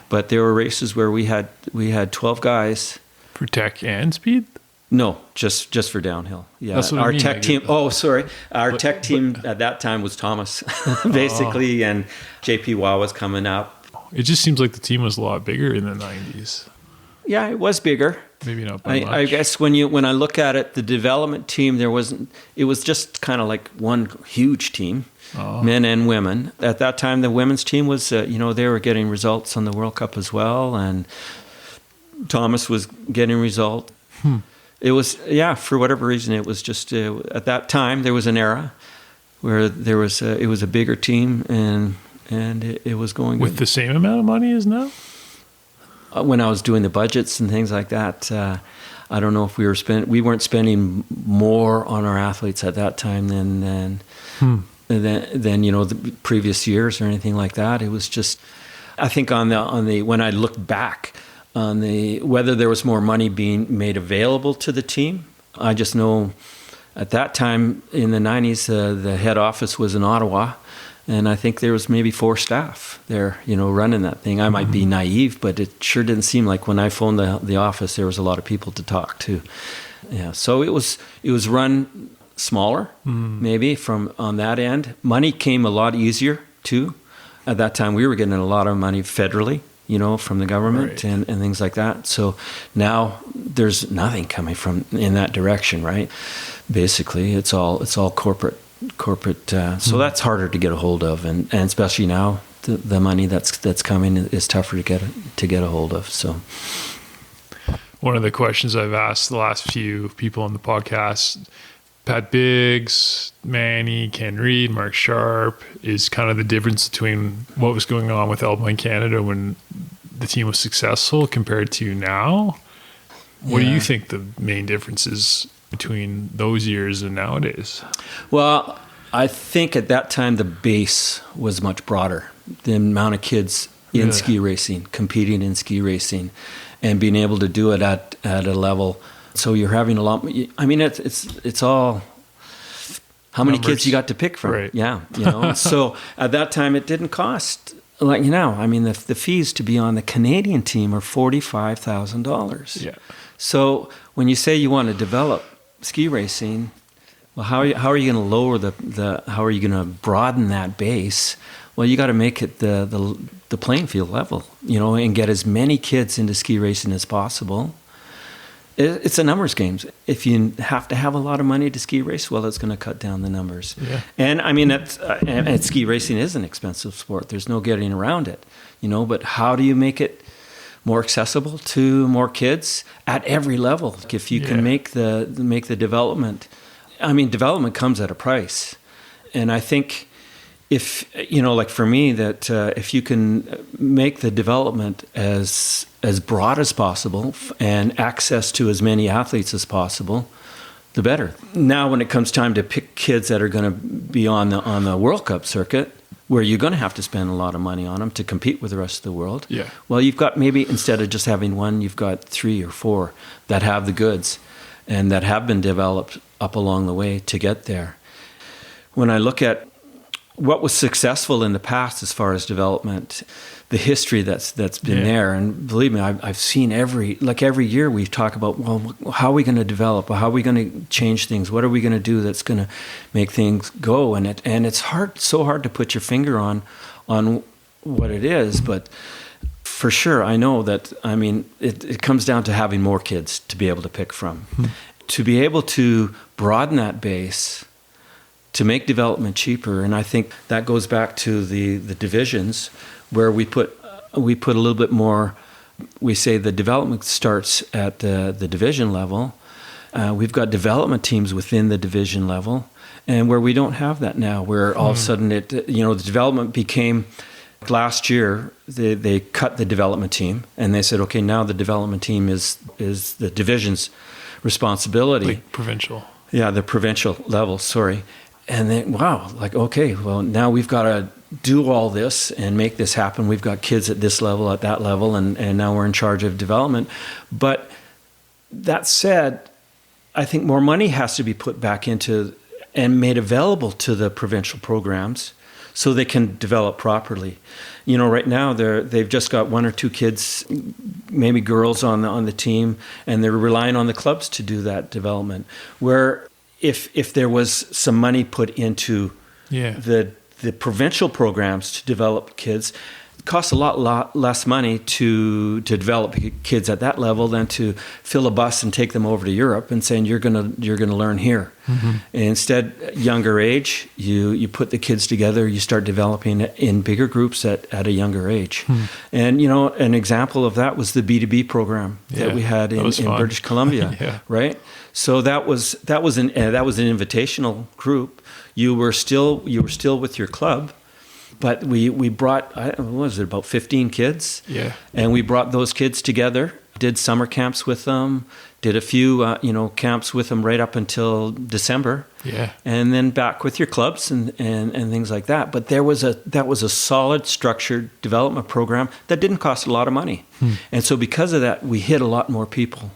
A: But there were races where we had 12 guys.
B: For tech and speed?
A: No, just for downhill. Yeah,
B: that's what
A: our
B: I mean.
A: tech team. Oh, sorry, our tech team at that time was Thomas, basically, and JP Waugh was coming up.
B: It just seems like the team was a lot bigger in the 90s.
A: Yeah, it was bigger.
B: Maybe not by much.
A: I guess when I look at it, the development team, it was just kind of like one huge team, men and women. At that time, the women's team was, they were getting results on the World Cup as well, and Thomas was getting result. It was, for whatever reason, it was just, at that time, there was an era where it was a bigger team, and it was going
B: with
A: good.
B: The same amount of money as now?
A: When I was doing the budgets and things like that, I don't know if we weren't spending more on our athletes at that time than the previous years or anything like that. It was just, I think on the when I look back on whether there was more money being made available to the team, I just know at that time in the 90s, the head office was in Ottawa, and I think there was maybe 4 staff there, running that thing. I might be naive, but it sure didn't seem like when I phoned the office, there was a lot of people to talk to. Yeah, so it was run smaller, maybe from on that end. Money came a lot easier too. At that time, we were getting a lot of money federally, from the government, right, and things like that. So now there's nothing coming from in that direction, right? Basically, it's all corporate. So that's harder to get a hold of, and especially now, the money that's coming is tougher to get a hold of. So,
B: one of the questions I've asked the last few people on the podcast, Pat Biggs, Manny, Ken Reid, Mark Sharp, is kind of the difference between what was going on with Alumni Canada when the team was successful compared to now. What do you think the main differences between those years and nowadays?
A: Well, I think at that time the base was much broader. The amount of kids in ski racing, competing in ski racing, and being able to do it at a level. So you're having a lot. I mean, it's all how many kids you got to pick from.
B: Right.
A: Yeah, So at that time, it didn't cost like I mean, the fees to be on the Canadian team are $45,000.
B: Yeah.
A: So when you say you want to develop ski racing, well, how are you going to lower how are you going to broaden that base? Well, you got to make it the playing field level, and get as many kids into ski racing as possible. It's a numbers game. If you have to have a lot of money to ski race, well, it's going to cut down the numbers.
B: Yeah.
A: And I mean, and ski racing is an expensive sport. There's no getting around it, But how do you make it more accessible to more kids at every level? If you can make the development, I mean, development comes at a price, and I think if like for me, that if you can make the development as broad as possible and access to as many athletes as possible, the better. Now, when it comes time to pick kids that are going to be on the World Cup circuit, where you're going to have to spend a lot of money on them to compete with the rest of the world.
B: Yeah.
A: Well, you've got maybe instead of just having one, you've got 3 or 4 that have the goods and that have been developed up along the way to get there. When I look at what was successful in the past as far as development, the history that's been there, and believe me, I've seen every year we talk about, well, how are we going to develop? How are we going to change things? What are we going to do that's going to make things go? And it's so hard to put your finger on what it is, but for sure, I know that, I mean, it comes down to having more kids to be able to pick from. To be able to broaden that base, to make development cheaper, and I think that goes back to the divisions, where we put a little bit more. We say the development starts at the division level. We've got development teams within the division level, and where we don't have that now, where all of a sudden the development became. Last year, they cut the development team, and they said, okay, now the development team is the division's responsibility.
B: Like provincial.
A: Yeah, the provincial level, sorry. And then, wow, okay, well, now we've got to do all this and make this happen. We've got kids at this level, at that level, and now we're in charge of development. But that said, I think more money has to be put back into and made available to the provincial programs so they can develop properly. Right now they've just got 1 or 2 kids, maybe girls on the team, and they're relying on the clubs to do that development. Where if there was some money put into the provincial programs to develop kids, it costs a lot less money to develop kids at that level than to fill a bus and take them over to Europe and saying you're gonna learn here. Mm-hmm. And instead, younger age, you put the kids together, you start developing in bigger groups at a younger age. And an example of that was the B2B program that we had in British Columbia, right? So that was an invitational group. You were still with your club, but we brought, what was it, about 15 kids? Yeah. And we brought those kids together, did summer camps with them, did a few camps with them right up until December. Yeah. And then back with your clubs and things like that. But that was a solid, structured development program that didn't cost a lot of money. And so because of that, we hit a lot more people.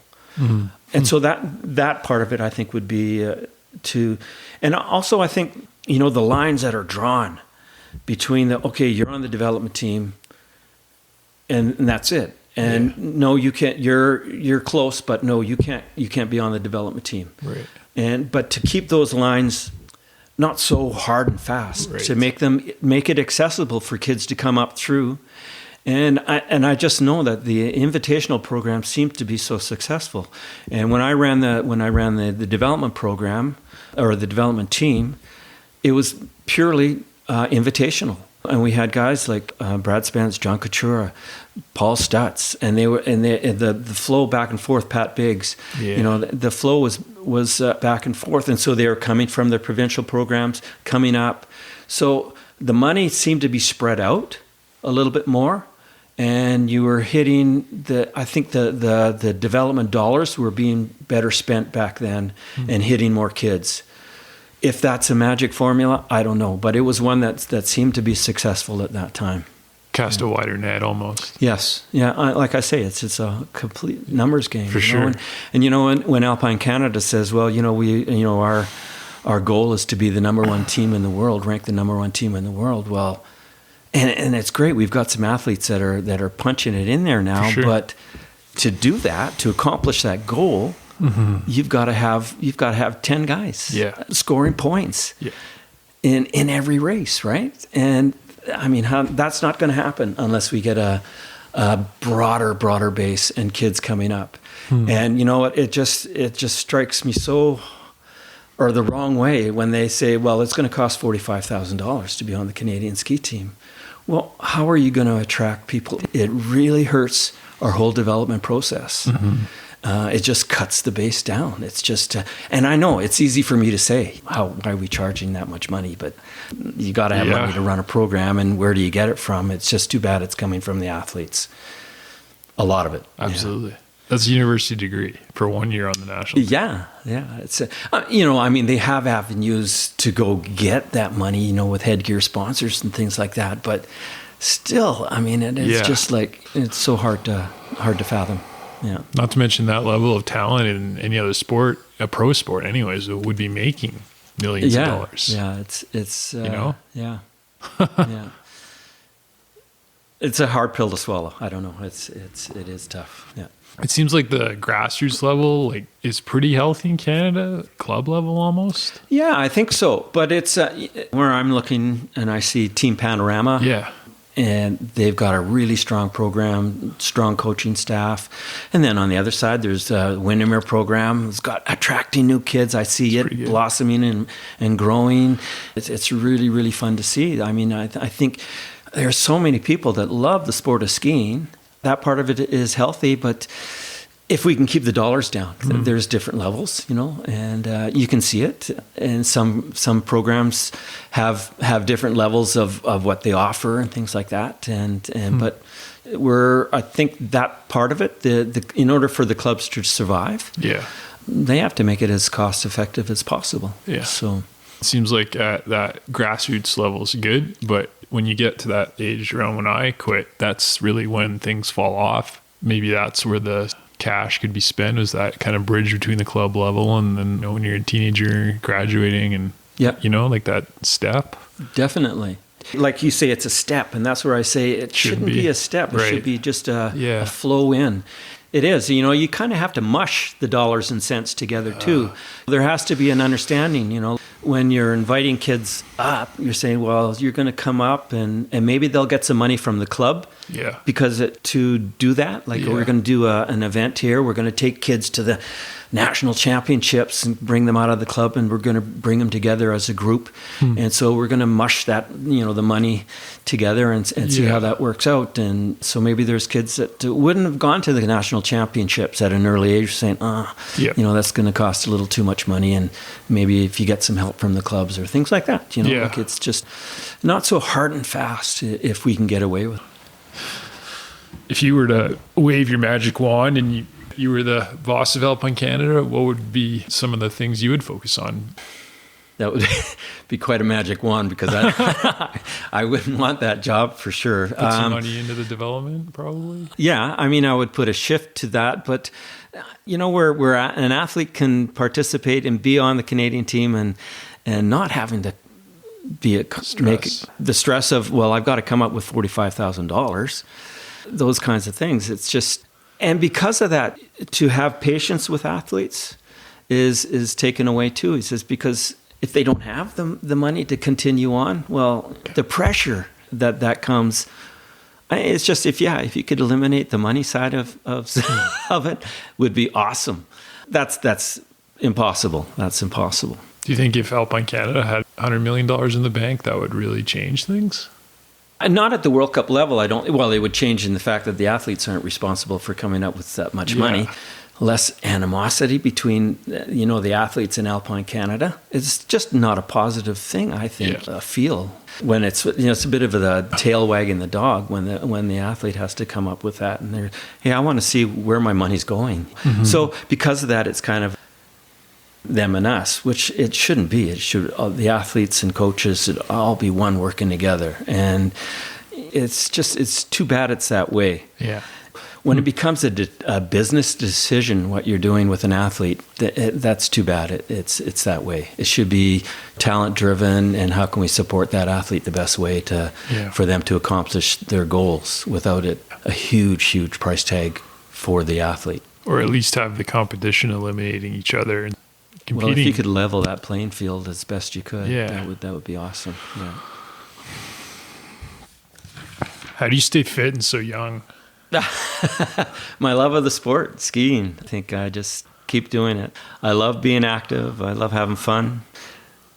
A: And so that part of it, I think, would be and also I think, the lines that are drawn between you're on the development team and that's it. And no, you can't, you're close, but no, you can't be on the development team. Right. But to keep those lines not so hard and fast, to make it accessible for kids to come up through. And I just know that the invitational program seemed to be so successful. And when I ran the development program or the development team, it was purely invitational. And we had guys like Brad Spence, John Couture, Paul Stutz, and the flow back and forth. Pat Biggs, the flow was back and forth, and so they were coming from their provincial programs, coming up. So the money seemed to be spread out a little bit more, and you were hitting I think the development dollars were being better spent back then and hitting more kids. If that's a magic formula, I don't know, but it was one that seemed to be successful at that time.
B: Cast a wider net almost.
A: Yes. Yeah. Like I say, it's a complete numbers game.
B: For sure.
A: And when Alpine Canada says, well, our goal is to be the number one team in the world, rank the number one team in the world. Well, and it's great. We've got some athletes that are punching it in there now,
B: sure.
A: But to do that, to accomplish that goal, you've got to have 10 guys scoring points in every race, right? And I mean, that's not going to happen unless we get a broader base and kids coming up. And you know what? It just strikes me or the wrong way when they say, well, it's going to cost $45,000 to be on the Canadian ski team. Well, how are you going to attract people? It really hurts our whole development process. It just cuts the base down. It's just, and I know it's easy for me to say, why are we charging that much money? But you got to have money to run a program, and where do you get it from? It's just too bad it's coming from the athletes. A lot of it.
B: Absolutely. Yeah. That's a university degree for 1 year on the national team. Yeah.
A: It's, they have avenues to go get that money, with headgear sponsors and things like that. But still, it's just like, it's so hard to fathom. Yeah.
B: Not to mention that level of talent in any other sport, a pro sport anyways, would be making millions of dollars.
A: Yeah. It's Yeah. Yeah. It's a hard pill to swallow. I don't know. It is tough. Yeah.
B: It seems like the grassroots level is pretty healthy in Canada, club level almost.
A: Yeah, I think so. But it's where I'm looking and I see Team Panorama.
B: Yeah.
A: And they've got a really strong program, strong coaching staff. And then on the other side, there's the Windermere program. It's got attracting new kids. I see it blossoming and growing. It's really, really fun to see. I think there's so many people that love the sport of skiing. That part of it is healthy, but if we can keep the dollars down, there's different levels, and you can see it. And some programs have different levels of what they offer and things like that. But I think that part of it, in order for the clubs to survive, they have to make it as cost effective as possible.
B: Yeah.
A: So
B: it seems like that grassroots level is good, but when you get to that age around when I quit, that's really when things fall off. Maybe that's where the cash could be spent, is that kind of bridge between the club level and then when you're a teenager graduating and, like that step.
A: Definitely. Like you say, it's a step, and that's where I say it shouldn't be a step. It should be just a flow in. It is. You kind of have to mush the dollars and cents together too. There has to be an understanding, when you're inviting kids up, you're saying, well, you're going to come up and maybe they'll get some money from the club.
B: Yeah.
A: Because to do that, we're going to do an event here. We're going to take kids to the national championships and bring them out of the club, and we're going to bring them together as a group. And so we're going to mush that, the money together and see how that works out. And so maybe there's kids that wouldn't have gone to the national championships at an early age saying, that's going to cost a little too much money. And maybe if you get some help from the clubs or things like that, it's just not so hard and fast if we can get away with it.
B: If you were to wave your magic wand and you were the boss of Alpine Canada, what would be some of the things you would focus on?
A: That would be quite a magic wand, because I wouldn't want that job for sure.
B: Put some money into the development, probably?
A: Yeah, I would put a shift to that, but where an athlete can participate and be on the Canadian team and not having to make the stress of, well, I've got to come up with $45,000, those kinds of things. It's just, and because of that, to have patience with athletes is taken away too. He says, because if they don't have the money to continue on, well, the pressure that comes, it's just, if you could eliminate the money side of it, would be awesome. That's impossible. That's impossible.
B: Do you think if Alpine Canada had $100 million in the bank, that would really change things?
A: Not at the World Cup level, I don't. Well, it would change in the fact that the athletes aren't responsible for coming up with that much money. less animosity between, the athletes in Alpine Canada. It's just not a positive thing, I think, feel. When it's, it's a bit of the tail wagging the dog when the athlete has to come up with that. And they're, hey, I want to see where my money's going. Mm-hmm. So because of that, it's kind of them and us, which it shouldn't be. It should, the athletes and coaches should all be one working together. And it's too bad it's that way.
B: Yeah.
A: When it becomes a business decision, what you're doing with an athlete, that's too bad. It's that way. It should be talent driven, and how can we support that athlete the best way for them to accomplish their goals without a huge price tag for the athlete.
B: Or at least have the competition eliminating each other and competing.
A: Well, if you could level that playing field as best you could, that would be awesome. Yeah.
B: How do you stay fit and so young?
A: My love of the sport, skiing. I think I just keep doing it. I love being active. I love having fun.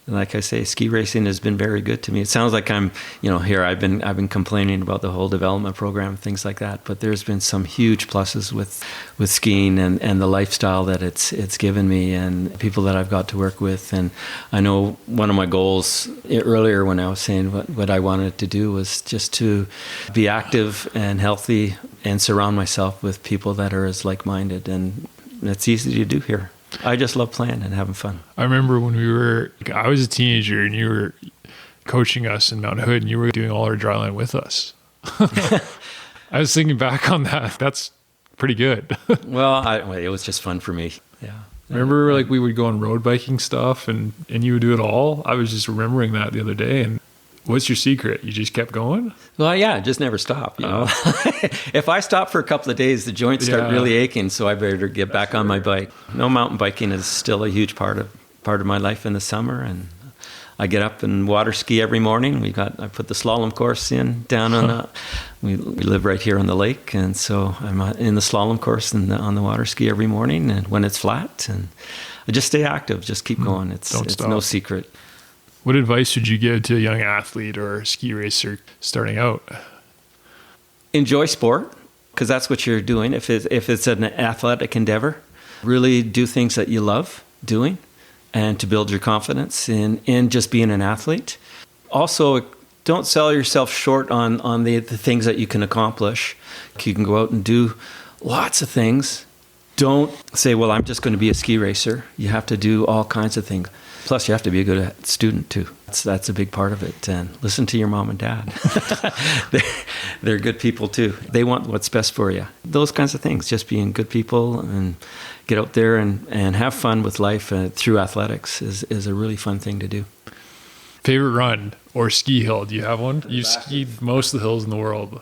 A: Like I say, ski racing has been very good to me. It sounds like I'm, here I've been complaining about the whole development program, things like that. But there's been some huge pluses with skiing and the lifestyle that it's given me and people that I've got to work with. And I know one of my goals earlier when I was saying what I wanted to do was just to be active and healthy and surround myself with people that are as like-minded. And it's easy to do here. I just love playing and having fun.
B: I remember when I was a teenager and you were coaching us in Mount Hood and you were doing all our dryland with us. I was thinking back on that. That's pretty good.
A: Well, it was just fun for me. Yeah.
B: Remember we would go on road biking stuff and you would do it all? I was just remembering that the other day. And what's your secret? You just kept going?
A: Well, yeah, just never stop. If I stop for a couple of days, the joints start really aching, so I better get back on my bike. No, mountain biking is still a huge part of my life in the summer, and I get up and water ski every morning. I put the slalom course down on we live right here on the lake, and so I'm in the slalom course on the water ski every morning, and when it's flat, and I just stay active, just keep going. It's no secret.
B: What advice would you give to a young athlete or ski racer starting out?
A: Enjoy sport, because that's what you're doing. If it's an athletic endeavor, really do things that you love doing and to build your confidence in just being an athlete. Also, don't sell yourself short on the things that you can accomplish. You can go out and do lots of things. Don't say, well, I'm just going to be a ski racer. You have to do all kinds of things. Plus, you have to be a good student, too. That's a big part of it. And listen to your mom and dad. They're good people, too. They want what's best for you. Those kinds of things, just being good people and get out there and have fun with life through athletics is a really fun thing to do.
B: Favorite run or ski hill? Do you have one? You've skied most of the hills in the world.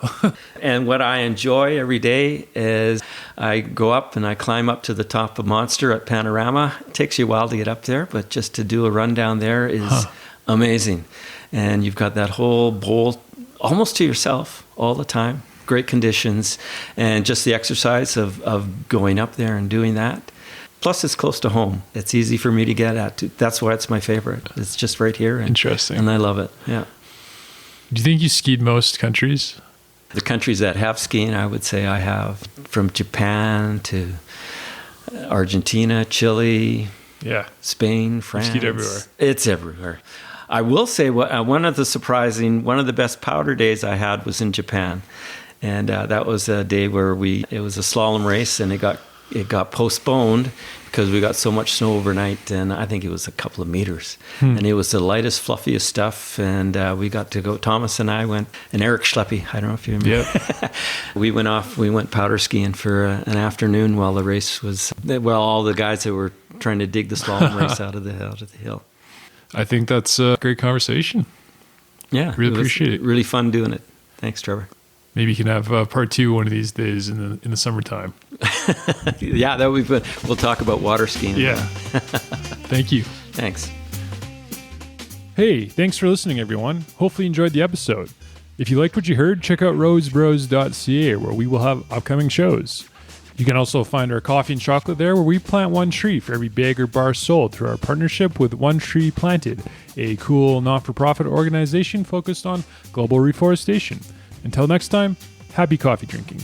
A: And what I enjoy every day is I go up and I climb up to the top of Monster at Panorama. It takes you a while to get up there, but just to do a run down there is amazing. And you've got that whole bowl almost to yourself all the time. Great conditions and just the exercise of going up there and doing that. Plus, it's close to home. It's easy for me to get at. That's why it's my favorite. It's just right here.
B: Interesting.
A: And I love it. Yeah.
B: Do you think you skied most countries?
A: The countries that have skiing, I would say I have. From Japan to Argentina, Chile, Spain, France.
B: You skied everywhere.
A: It's everywhere. I will say one of the best powder days I had was in Japan. And that was a day where it was a slalom race and it got postponed because we got so much snow overnight, and I think it was a couple of meters. And it was the lightest, fluffiest stuff, and we got to go. Thomas and I went, and Eric Schleppe, I don't know if you remember.
B: Yep.
A: We went powder skiing for an afternoon while the race was, all the guys that were trying to dig the slalom race out of the hill. I
B: think that's a great conversation.
A: Yeah.
B: Really appreciate it.
A: Really fun doing it. Thanks, Trevor.
B: Maybe you can have part 2 one of these days in the summertime.
A: Yeah, that would be good. We'll talk about water skiing.
B: Yeah. Thank you.
A: Thanks.
B: Hey, thanks for listening, everyone. Hopefully you enjoyed the episode. If you liked what you heard, check out rosebros.ca, where we will have upcoming shows. You can also find our coffee and chocolate there, where we plant one tree for every bag or bar sold through our partnership with One Tree Planted, a cool not-for-profit organization focused on global reforestation. Until next time, happy coffee drinking.